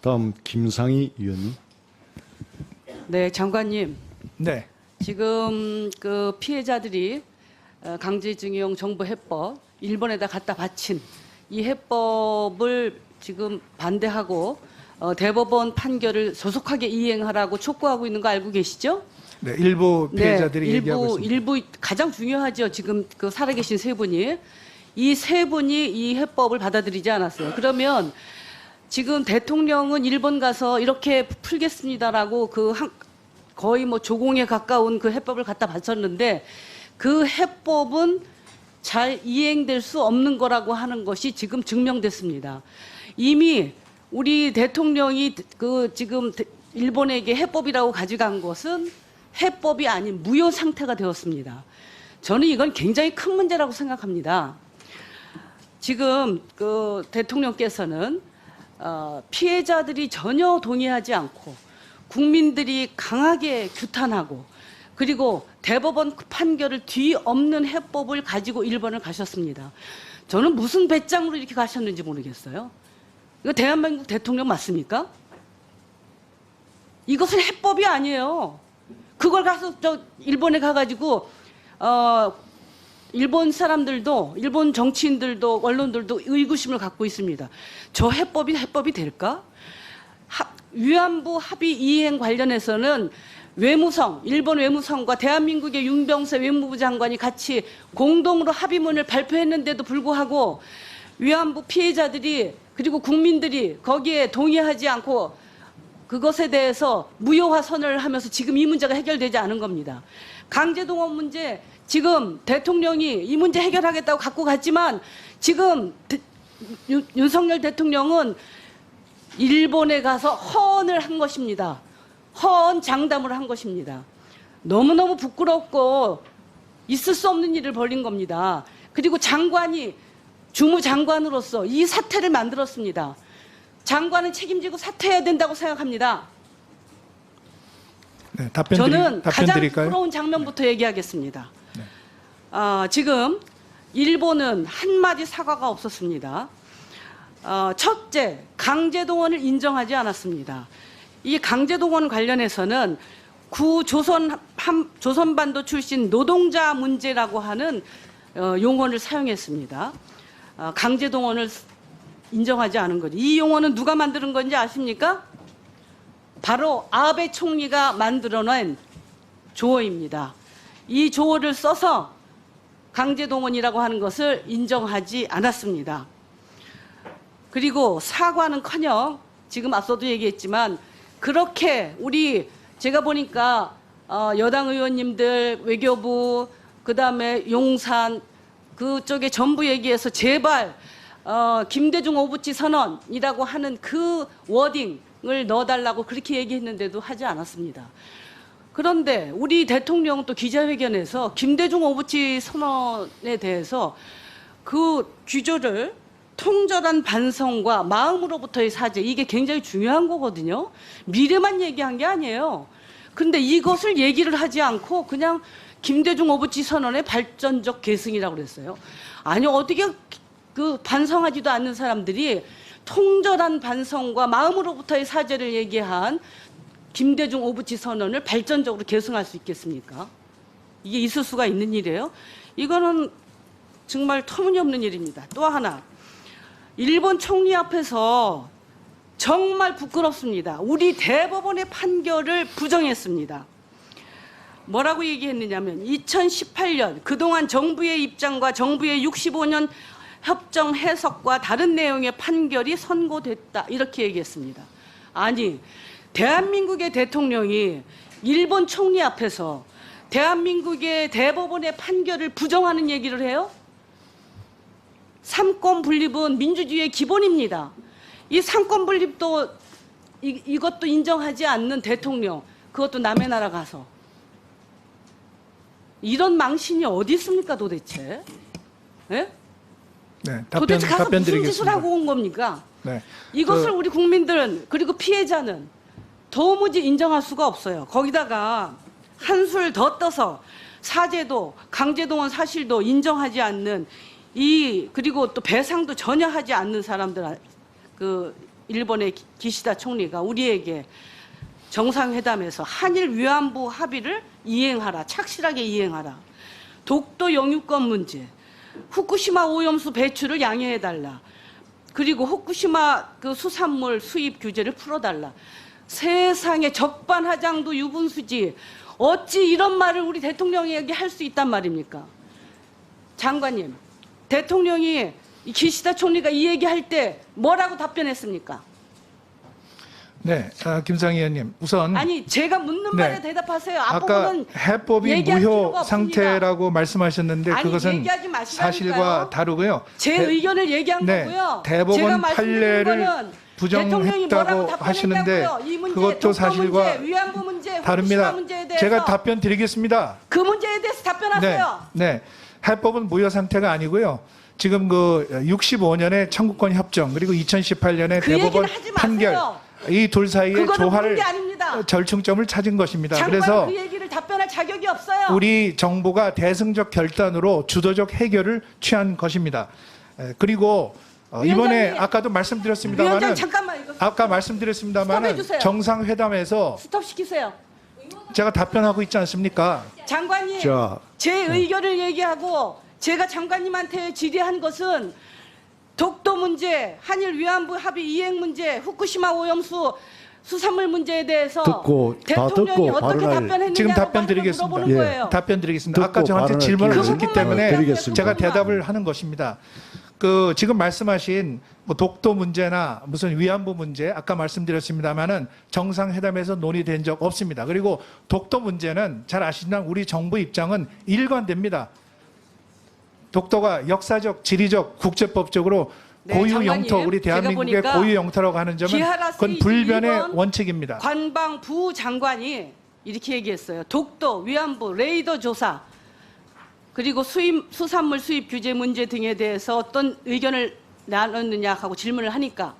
다음 김상희 의원님. 네, 장관님. 네. 지금 그 피해자들이 강제징용 정부 해법 일본에다 갖다 바친 이 해법을 지금 반대하고 대법원 판결을 조속하게 이행하라고 촉구하고 있는 거 알고 계시죠? 네, 일부 피해자들이 네, 얘기하고 있습니다. 일부 가장 중요하죠. 지금 그 살아계신 세 분이 이 세 분이 이 해법을 받아들이지 않았어요. 그러면 지금 대통령은 일본 가서 이렇게 풀겠습니다라고 거의 뭐 조공에 가까운 그 해법을 갖다 바쳤는데 그 해법은 잘 이행될 수 없는 거라고 하는 것이 지금 증명됐습니다. 이미 우리 대통령이 지금 일본에게 해법이라고 가져간 것은 해법이 아닌 무효 상태가 되었습니다. 저는 이건 굉장히 큰 문제라고 생각합니다. 지금 그 대통령께서는 피해자들이 전혀 동의하지 않고 국민들이 강하게 규탄하고 그리고 대법원 판결을 뒤엎는 해법을 가지고 일본을 가셨습니다. 저는 무슨 배짱으로 이렇게 가셨는지 모르겠어요. 이거 대한민국 대통령 맞습니까? 이것은 해법이 아니에요. 그걸 가서 일본에 가가지고 일본 사람들도 일본 정치인들도 언론들도 의구심을 갖고 있습니다. 저 해법이 될까? 위안부 합의 이행 관련해서는 일본 외무성과 대한민국의 윤병세 외무부 장관이 같이 공동으로 합의문을 발표했는데도 불구하고 위안부 피해자들이 그리고 국민들이 거기에 동의하지 않고 그것에 대해서 무효화 선언을 하면서 지금 이 문제가 해결되지 않은 겁니다. 강제동원 문제 지금 대통령이 이 문제 해결하겠다고 갖고 갔지만 지금 윤석열 대통령은 일본에 가서 허언을 한 것입니다. 허언 장담을 한 것입니다. 너무너무 부끄럽고 있을 수 없는 일을 벌인 겁니다. 그리고 장관이 주무장관으로서 이 사태를 만들었습니다. 장관은 책임지고 사퇴해야 된다고 생각합니다. 네, 저는 가장 드릴까요? 부러운 장면부터 얘기하겠습니다. 네. 지금 일본은 한마디 사과가 없었습니다. 첫째, 강제동원을 인정하지 않았습니다. 이 강제동원 관련해서는 조선반도 출신 노동자 문제라고 하는 용어를 사용했습니다. 강제동원을 인정하지 않은 거죠. 이 용어는 누가 만드는 건지 아십니까? 바로 아베 총리가 만들어낸 조어입니다. 이 조어를 써서 강제동원이라고 하는 것을 인정하지 않았습니다. 그리고 사과는커녕 지금 앞서도 얘기했지만 그렇게 제가 보니까 여당 의원님들 외교부 그다음에 용산 그쪽에 전부 얘기해서 제발 김대중 오부치 선언이라고 하는 그 워딩을 넣어달라고 그렇게 얘기했는데도 하지 않았습니다. 그런데 우리 대통령은 또 기자회견에서 김대중 오부치 선언에 대해서 그 규조를 통절한 반성과 마음으로부터의 사죄, 이게 굉장히 중요한 거거든요. 미래만 얘기한 게 아니에요. 근데 이것을 얘기를 하지 않고 그냥 김대중 오부치 선언의 발전적 계승이라고 그랬어요. 아니 어떻게 그 반성하지도 않는 사람들이 통절한 반성과 마음으로부터의 사죄를 얘기한 김대중 오부치 선언을 발전적으로 계승할 수 있겠습니까? 이게 있을 수가 있는 일이에요? 이거는 정말 터무니없는 일입니다. 또 하나, 일본 총리 앞에서 정말 부끄럽습니다. 우리 대법원의 판결을 부정했습니다. 뭐라고 얘기했느냐면 2018년 그동안 정부의 입장과 정부의 65년 협정 해석과 다른 내용의 판결이 선고됐다 이렇게 얘기했습니다. 아니 대한민국의 대통령이 일본 총리 앞에서 대한민국의 대법원의 판결을 부정하는 얘기를 해요? 삼권 분립은 민주주의의 기본입니다. 이 삼권 분립도 이것도 인정하지 않는 대통령, 그것도 남의 나라 가서 이런 망신이 어디 있습니까 도대체? 예? 네, 도대체 가서 답변 무슨 짓을 드리겠습니다. 하고 온 겁니까? 네. 이것을 우리 국민들은 그리고 피해자는 도무지 인정할 수가 없어요. 거기다가 한술 더 떠서 사죄도 강제동원 사실도 인정하지 않는 그리고 또 배상도 전혀 하지 않는 사람들 일본의 기시다 총리가 우리에게 정상회담에서 한일 위안부 합의를 이행하라, 착실하게 이행하라. 독도 영유권 문제, 후쿠시마 오염수 배출을 양해해달라. 그리고 후쿠시마 그 수산물 수입 규제를 풀어달라. 세상에 적반하장도 유분수지. 어찌 이런 말을 우리 대통령에게 할 수 있단 말입니까? 장관님, 대통령이 이 기시다 총리가 이 얘기할 때 뭐라고 답변했습니까? 네, 김상희 의원님 우선 아니 제가 묻는 네. 말에 대답하세요. 아까 앞부분은 해법이 얘기할 무효 필요가 없습니다. 상태라고 말씀하셨는데 아니, 그것은 얘기하지 마시라니까요. 사실과 다르고요. 제 의견을 얘기한 네, 거고요. 대법원 제가 말씀드린 판례를 거는 대통령이 뭐라고 부정했다고 하시는데 답변했냐고요. 이 문제, 그것도 독도 사실과 문제, 위안부 문제, 후쿠시마 다릅니다. 문제에 대해서 제가 답변 드리겠습니다. 그 문제에 대해서 답변하세요. 네. 해법은 무효 상태가 아니고요. 지금 그 65년의 청구권 협정 그리고 2018년의 그 대법원 얘기는 하지 판결 마세요. 이 둘 사이의 그거는 묻는 조화를 게 아닙니다. 절충점을 찾은 것입니다. 장관 그래서 그 얘기를 답변할 자격이 없어요. 우리 정부가 대승적 결단으로 주도적 해결을 취한 것입니다. 그리고 이번에 위원장님, 아까도 말씀드렸습니다만은 위원장 잠깐만 이거 아까 말씀드렸습니다만은 스톱해주세요. 정상회담에서 스톱 시키세요. 제가 답변하고 있지 않습니까? 장관님, 자, 제 의견을 얘기하고 제가 장관님한테 질의한 것은 독도 문제, 한일 위안부 합의 이행 문제, 후쿠시마 오염수 수산물 문제에 대해서 듣고, 다 대통령이 듣고 어떻게 발언할- 답변했느냐고 지금 답변 드리겠습니다. 물어보는 예. 거예요. 답변 드리겠습니다. 듣고 아까 저한테 발언할 질문을 기회를 하셨기 때문에 드리겠습니다. 제가 대답을 하는 것입니다. 그 지금 말씀하신 뭐 독도 문제나 무슨 위안부 문제 아까 말씀드렸습니다만은 정상회담에서 논의된 적 없습니다. 그리고 독도 문제는 잘 아시나 우리 정부 입장은 일관됩니다. 독도가 역사적, 지리적, 국제법적으로 네, 고유 장관님, 영토, 우리 제가 대한민국의 보니까 고유 영토라고 하는 점은 기하라 그건 스위스 불변의 일본 원칙입니다. 관방부 장관이 이렇게 얘기했어요. 독도, 위안부, 레이더 조사 그리고 수산물 수입 규제 문제 등에 대해서 어떤 의견을 나눴느냐 하고 질문을 하니까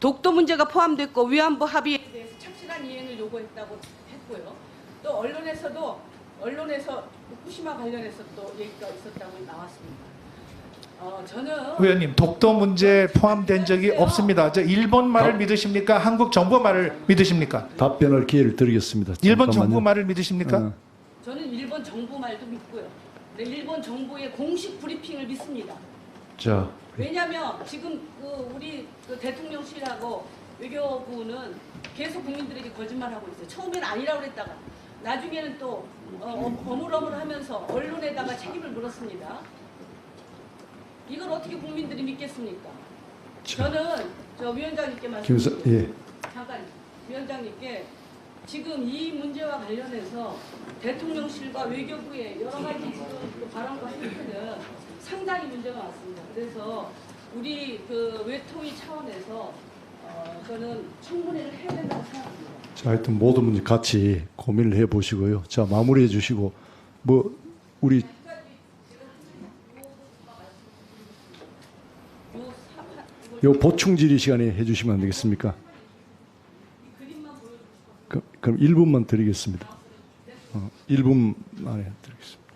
독도 문제가 포함됐고 위안부 합의에 대해서 착실한 이행을 요구했다고 했고요. 또 언론에서 후쿠시마 관련해서 또 얘기가 있었다고 나왔습니다. 저는 의원님, 독도 문제에 포함된 적이 없습니다. 저 일본 말을 믿으십니까? 한국 정부 말을 믿으십니까? 답변할 기회를 드리겠습니다. 일본 잠깐만요. 정부 말을 믿으십니까? 어, 저는 일본 정부 말도 믿고요. 네, 일본 정부의 공식 브리핑을 믿습니다. 자, 왜냐하면 지금 우리 대통령실하고 외교부는 계속 국민들에게 거짓말하고 있어요. 처음에는 아니라고 그랬다가 나중에는 또 어물어물하면서 언론에다가 책임을 물었습니다. 이걸 어떻게 국민들이 믿겠습니까? 저는 저 위원장님께 김사, 말씀드립니다. 예. 잠깐 위원장님께 지금 이 문제와 관련해서 대통령실과 외교부의 여러 가지 지금 그 발언과 행태는 상당히 문제가 많습니다. 그래서 우리 그 외통위 차원에서 저는 청문회를 해야 된다고 생각합니다. 자, 하여튼 모든 문제 같이 고민을 해 보시고요. 자, 마무리해 주시고 뭐 우리 요 보충 질의 시간에 해 주시면 안 되겠습니까? 그럼 1분만 드리겠습니다. 1분 안에 드리겠습니다.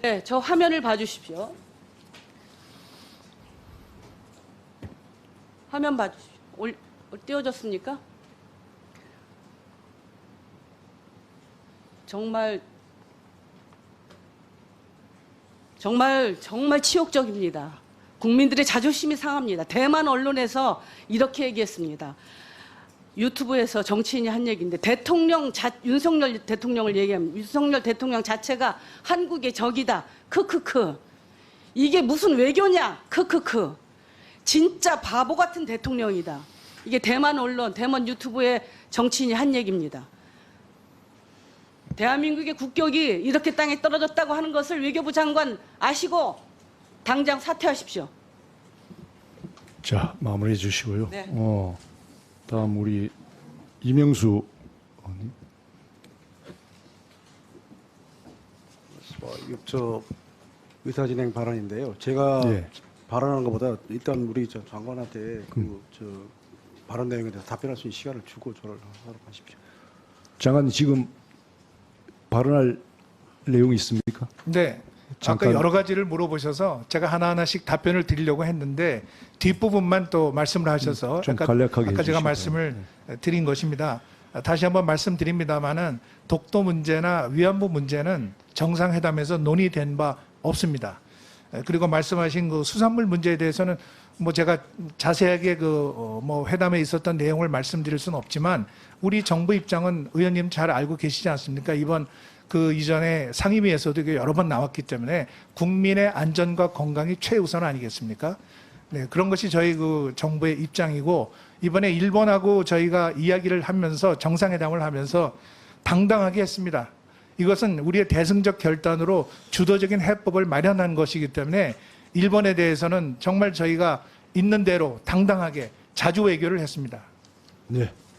네, 저 화면을 봐주십시오. 화면 봐주십시오. 띄워졌습니까? 정말 치욕적입니다. 국민들의 자존심이 상합니다. 대만 언론에서 이렇게 얘기했습니다. 유튜브에서 정치인이 한 얘기인데 윤석열 대통령을 얘기하면 윤석열 대통령 자체가 한국의 적이다. 크크크. 이게 무슨 외교냐? 크크크. 진짜 바보 같은 대통령이다. 이게 대만 언론, 대만 유튜브의 정치인이 한 얘기입니다. 대한민국의 국격이 이렇게 땅에 떨어졌다고 하는 것을 외교부 장관 아시고 당장 사퇴하십시오. 자, 마무리해 주시고요. 네. 다음 우리 이명수 의원님. 저 의사진행 발언인데요. 제가 예. 발언하는 것보다 일단 우리 저 장관한테 저 발언 내용에 대해서 답변할 수 있는 시간을 주고 저를 하도록 하십시오. 장관님 지금 발언할 내용이 있습니까? 네. 잠깐 아까 여러 가지를 물어보셔서 제가 하나하나씩 답변을 드리려고 했는데 뒷부분만 또 말씀을 하셔서 좀 아까 간략하게 제가 해주시고요. 말씀을 드린 것입니다. 다시 한번 말씀드립니다마는 독도 문제나 위안부 문제는 정상회담에서 논의된 바 없습니다. 그리고 말씀하신 그 수산물 문제에 대해서는 뭐 제가 자세하게 뭐 회담에 있었던 내용을 말씀드릴 수는 없지만 우리 정부 입장은 의원님 잘 알고 계시지 않습니까? 이번 그 이전에 상임위에서도 이게 여러 번 나왔기 때문에 국민의 안전과 건강이 최우선 아니겠습니까? 네, 그런 것이 저희 그 정부의 입장이고 이번에 일본하고 저희가 이야기를 하면서 정상회담을 하면서 당당하게 했습니다. 이것은 우리의 대승적 결단으로 주도적인 해법을 마련한 것이기 때문에 일본에 대해서는 정말 저희가 있는 대로 당당하게 자주 외교를 했습니다. 네.